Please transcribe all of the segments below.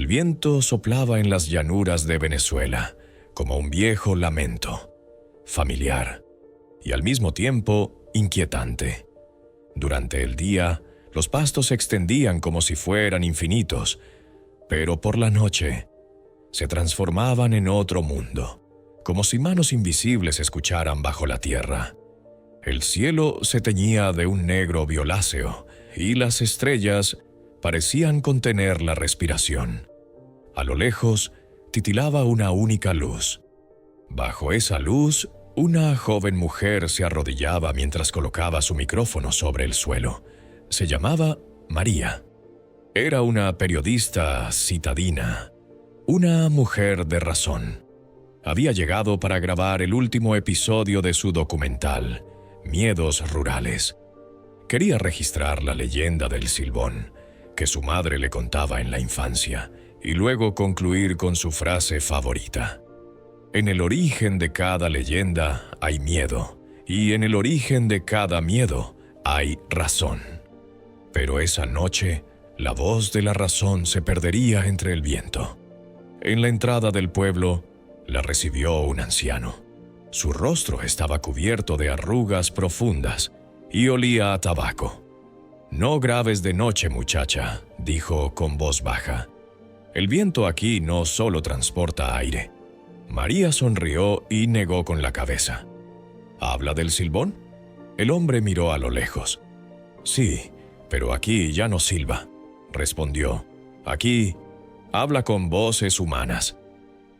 El viento soplaba en las llanuras de Venezuela, como un viejo lamento, familiar y al mismo tiempo inquietante. Durante el día, los pastos se extendían como si fueran infinitos, pero por la noche se transformaban en otro mundo, como si manos invisibles escucharan bajo la tierra. El cielo se teñía de un negro violáceo y las estrellas parecían contener la respiración. A lo lejos titilaba una única luz. Bajo esa luz, una joven mujer se arrodillaba mientras colocaba su micrófono sobre el suelo. Se llamaba María. Era una periodista citadina, una mujer de razón. Había llegado para grabar el último episodio de su documental, Miedos Rurales. Quería registrar la leyenda del Silbón, que su madre le contaba en la infancia, y luego concluir con su frase favorita. En el origen de cada leyenda hay miedo, y en el origen de cada miedo hay razón. Pero esa noche, la voz de la razón se perdería entre el viento. En la entrada del pueblo, la recibió un anciano. Su rostro estaba cubierto de arrugas profundas y olía a tabaco. «No grabes de noche, muchacha», dijo con voz baja. «El viento aquí no solo transporta aire». María sonrió y negó con la cabeza. «¿Habla del silbón?». El hombre miró a lo lejos. «Sí, pero aquí ya no silba», respondió. «Aquí habla con voces humanas».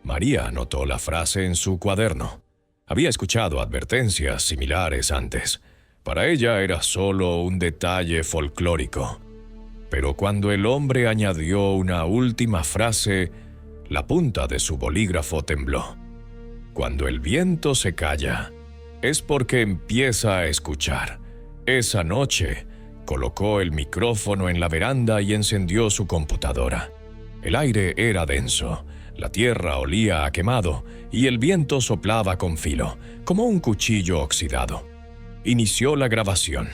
María anotó la frase en su cuaderno. Había escuchado advertencias similares antes. Para ella era solo un detalle folclórico. Pero cuando el hombre añadió una última frase, la punta de su bolígrafo tembló. Cuando el viento se calla, es porque empieza a escuchar. Esa noche, colocó el micrófono en la veranda y encendió su computadora. El aire era denso, la tierra olía a quemado y el viento soplaba con filo, como un cuchillo oxidado. Inició la grabación.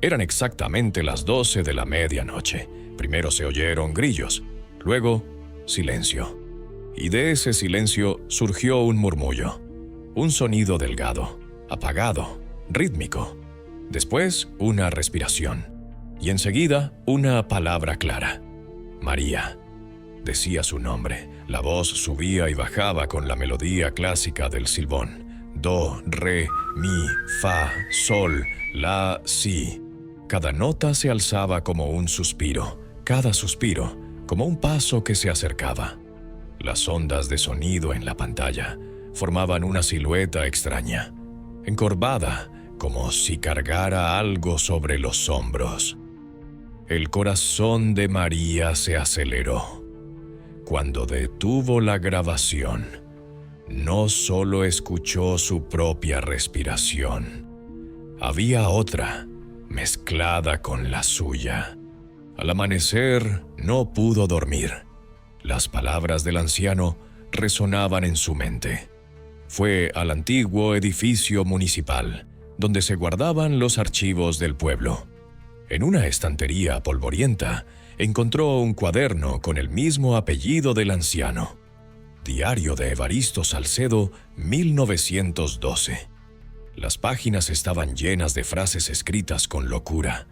Eran exactamente las 12 de la medianoche. Primero se oyeron grillos, luego silencio. Y de ese silencio surgió un murmullo, un sonido delgado, apagado, rítmico. Después una respiración, y enseguida una palabra clara. María. Decía su nombre. La voz subía y bajaba con la melodía clásica del silbón. Do, re, mi, fa, sol, la, si. Cada nota se alzaba como un suspiro, cada suspiro como un paso que se acercaba. Las ondas de sonido en la pantalla formaban una silueta extraña, encorvada, como si cargara algo sobre los hombros. El corazón de María se aceleró. Cuando detuvo la grabación, no solo escuchó su propia respiración, había otra mezclada con la suya. Al amanecer no pudo dormir. Las palabras del anciano resonaban en su mente. Fue al antiguo edificio municipal, donde se guardaban los archivos del pueblo. En una estantería polvorienta, encontró un cuaderno con el mismo apellido del anciano. Diario de Evaristo Salcedo, 1912. Las páginas estaban llenas de frases escritas con locura.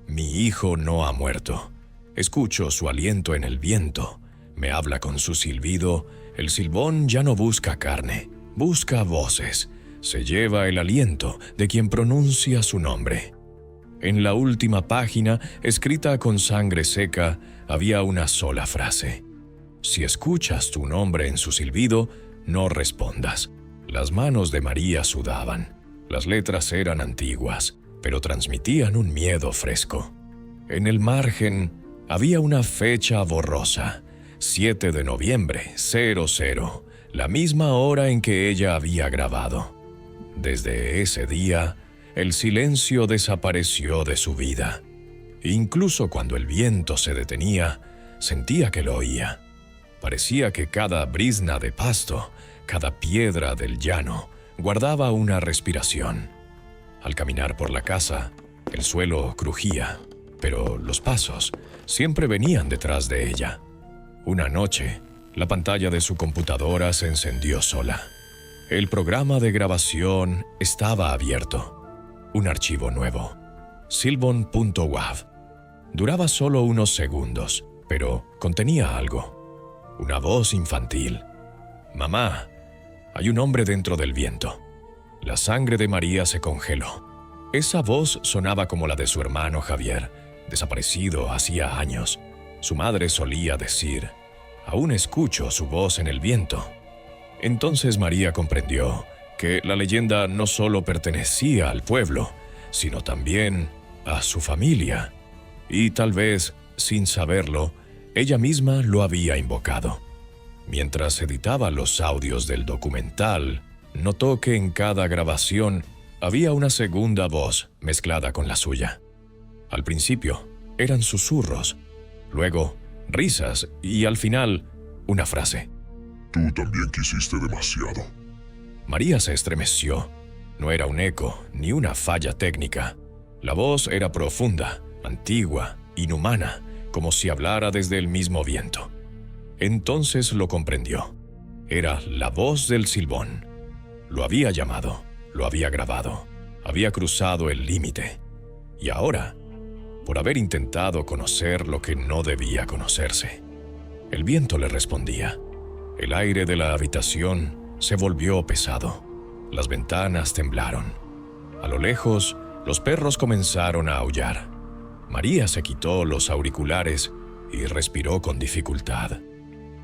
Mi hijo no ha muerto. Escucho su aliento en el viento. Me habla con su silbido. El silbón ya no busca carne, busca voces. Se lleva el aliento de quien pronuncia su nombre. En la última página, escrita con sangre seca, había una sola frase. Si escuchas tu nombre en su silbido, no respondas. Las manos de María sudaban. Las letras eran antiguas, pero transmitían un miedo fresco. En el margen había una fecha borrosa, 7 de noviembre, 00, la misma hora en que ella había grabado. Desde ese día, el silencio desapareció de su vida. Incluso cuando el viento se detenía, sentía que lo oía. Parecía que cada brizna de pasto, cada piedra del llano, guardaba una respiración. Al caminar por la casa, el suelo crujía, pero los pasos siempre venían detrás de ella. Una noche, la pantalla de su computadora se encendió sola. El programa de grabación estaba abierto. Un archivo nuevo, silbon.wav. Duraba solo unos segundos, pero contenía algo. Una voz infantil. «Mamá, hay un hombre dentro del viento». La sangre de María se congeló. Esa voz sonaba como la de su hermano Javier, desaparecido hacía años. Su madre solía decir: «Aún escucho su voz en el viento». Entonces María comprendió que la leyenda no solo pertenecía al pueblo, sino también a su familia. Y tal vez, sin saberlo, ella misma lo había invocado. Mientras editaba los audios del documental, notó que en cada grabación había una segunda voz mezclada con la suya. Al principio eran susurros, luego risas y al final una frase. Tú también quisiste demasiado. María se estremeció. No era un eco ni una falla técnica. La voz era profunda, antigua, inhumana, como si hablara desde el mismo viento. Entonces lo comprendió. Era la voz del Silbón. Lo había llamado, lo había grabado, había cruzado el límite. Y ahora, por haber intentado conocer lo que no debía conocerse, el viento le respondía. El aire de la habitación se volvió pesado. Las ventanas temblaron. A lo lejos, los perros comenzaron a aullar. María se quitó los auriculares y respiró con dificultad.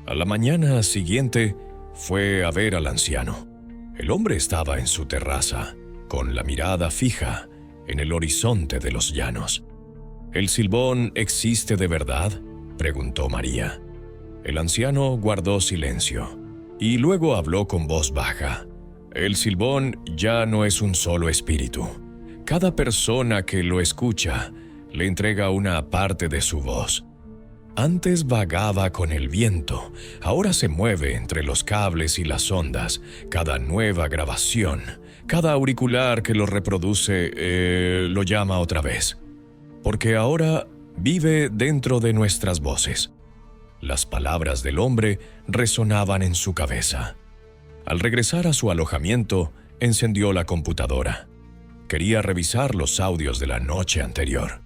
A la mañana siguiente fue a ver al anciano. El hombre estaba en su terraza, con la mirada fija en el horizonte de los llanos. ¿El Silbón existe de verdad?, preguntó María. El anciano guardó silencio y luego habló con voz baja. El Silbón ya no es un solo espíritu. Cada persona que lo escucha le entrega una parte de su voz. Antes vagaba con el viento, ahora se mueve entre los cables y las ondas. Cada nueva grabación, cada auricular que lo reproduce, lo llama otra vez. Porque ahora vive dentro de nuestras voces. Las palabras del hombre resonaban en su cabeza. Al regresar a su alojamiento, encendió la computadora. Quería revisar los audios de la noche anterior.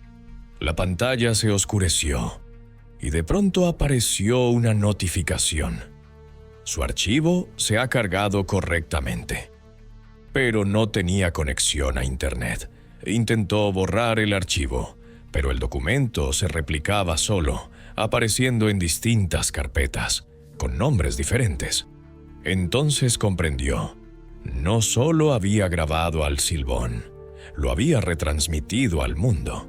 La pantalla se oscureció y de pronto apareció una notificación. Su archivo se ha cargado correctamente. Pero no tenía conexión a Internet. Intentó borrar el archivo, pero el documento se replicaba solo, apareciendo en distintas carpetas, con nombres diferentes. Entonces comprendió. No solo había grabado al Silbón, lo había retransmitido al mundo.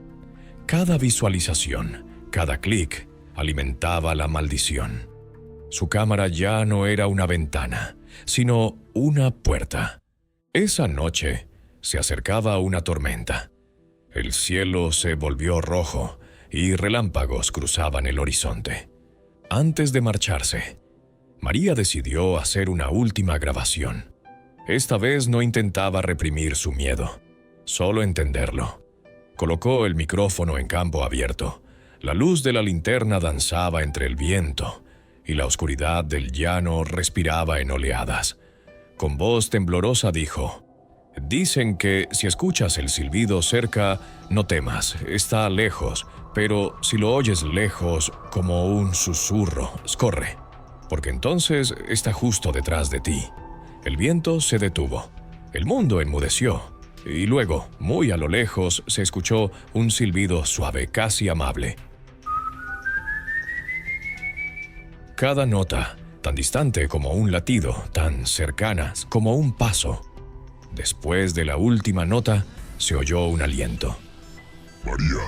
Cada visualización, cada clic, alimentaba la maldición. Su cámara ya no era una ventana, sino una puerta. Esa noche se acercaba una tormenta. El cielo se volvió rojo y relámpagos cruzaban el horizonte. Antes de marcharse, María decidió hacer una última grabación. Esta vez no intentaba reprimir su miedo, solo entenderlo. Colocó el micrófono en campo abierto. La luz de la linterna danzaba entre el viento y la oscuridad del llano respiraba en oleadas. Con voz temblorosa dijo: «Dicen que si escuchas el silbido cerca, no temas, está lejos, pero si lo oyes lejos como un susurro, corre, porque entonces está justo detrás de ti». El viento se detuvo, el mundo enmudeció, y luego, muy a lo lejos, se escuchó un silbido suave, casi amable. Cada nota, tan distante como un latido, tan cercana como un paso. Después de la última nota, se oyó un aliento. María.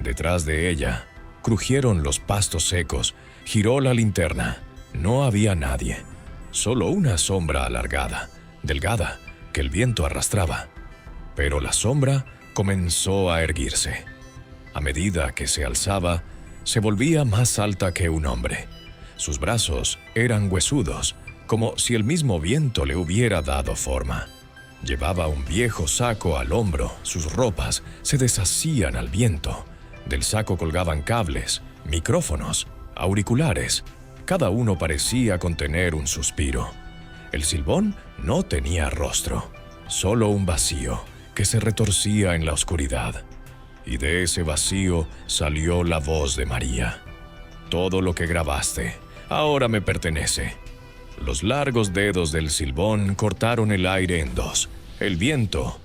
Detrás de ella, crujieron los pastos secos, giró la linterna. No había nadie, solo una sombra alargada, delgada, que el viento arrastraba. Pero la sombra comenzó a erguirse. A medida que se alzaba, se volvía más alta que un hombre. Sus brazos eran huesudos, como si el mismo viento le hubiera dado forma. Llevaba un viejo saco al hombro, sus ropas se deshacían al viento. Del saco colgaban cables, micrófonos, auriculares. Cada uno parecía contener un suspiro. El silbón no tenía rostro, solo un vacío que se retorcía en la oscuridad. Y de ese vacío salió la voz de María. Todo lo que grabaste ahora me pertenece. Los largos dedos del silbón cortaron el aire en dos. El viento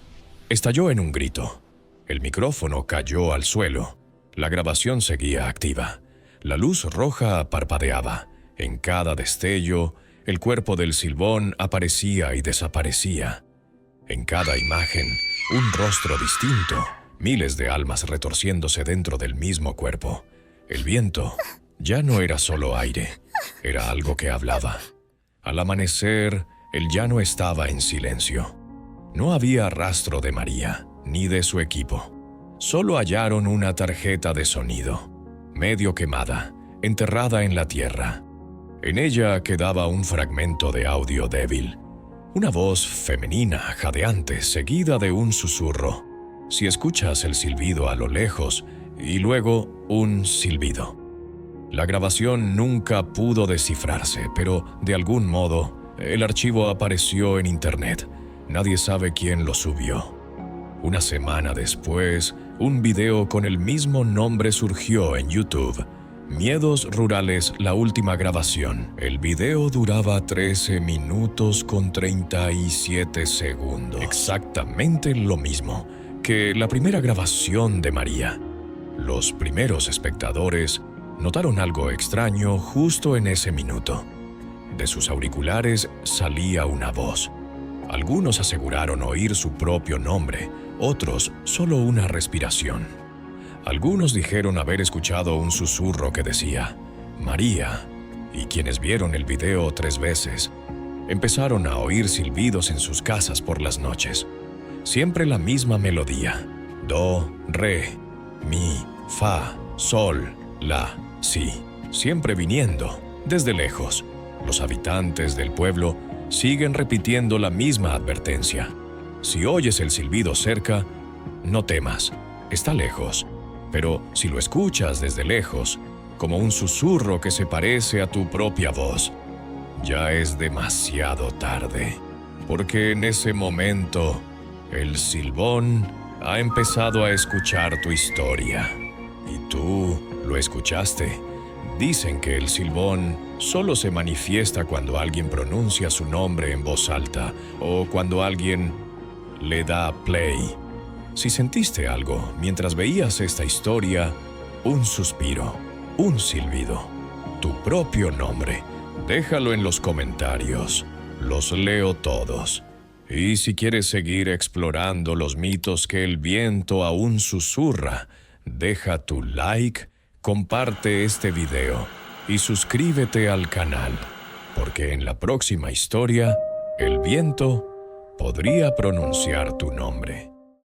estalló en un grito. El micrófono cayó al suelo. La grabación seguía activa. La luz roja parpadeaba. En cada destello, el cuerpo del silbón aparecía y desaparecía. En cada imagen, un rostro distinto, miles de almas retorciéndose dentro del mismo cuerpo. El viento ya no era solo aire, era algo que hablaba. Al amanecer, el llano estaba en silencio. No había rastro de María, ni de su equipo. Solo hallaron una tarjeta de sonido, medio quemada, enterrada en la tierra. En ella quedaba un fragmento de audio débil. Una voz femenina, jadeante, seguida de un susurro. Si escuchas el silbido a lo lejos, y luego un silbido. La grabación nunca pudo descifrarse, pero de algún modo, el archivo apareció en internet. Nadie sabe quién lo subió. Una semana después, un video con el mismo nombre surgió en YouTube. Miedos Rurales, la última grabación. El video duraba 13 minutos con 37 segundos. Exactamente lo mismo que la primera grabación de María. Los primeros espectadores notaron algo extraño justo en ese minuto. De sus auriculares salía una voz. Algunos aseguraron oír su propio nombre, otros solo una respiración. Algunos dijeron haber escuchado un susurro que decía María, y quienes vieron el video 3 veces empezaron a oír silbidos en sus casas por las noches. Siempre la misma melodía: do, re, mi, fa, sol, la, si, siempre viniendo desde lejos. Los habitantes del pueblo siguen repitiendo la misma advertencia: si oyes el silbido cerca, no temas, está lejos. Pero si lo escuchas desde lejos, como un susurro que se parece a tu propia voz, ya es demasiado tarde, porque en ese momento el silbón ha empezado a escuchar tu historia. Y tú lo escuchaste. Dicen que el silbón solo se manifiesta cuando alguien pronuncia su nombre en voz alta o cuando alguien le da play. Si sentiste algo mientras veías esta historia, un suspiro, un silbido, tu propio nombre, déjalo en los comentarios. Los leo todos. Y si quieres seguir explorando los mitos que el viento aún susurra, deja tu like, comparte este video y suscríbete al canal, porque en la próxima historia, el viento podría pronunciar tu nombre.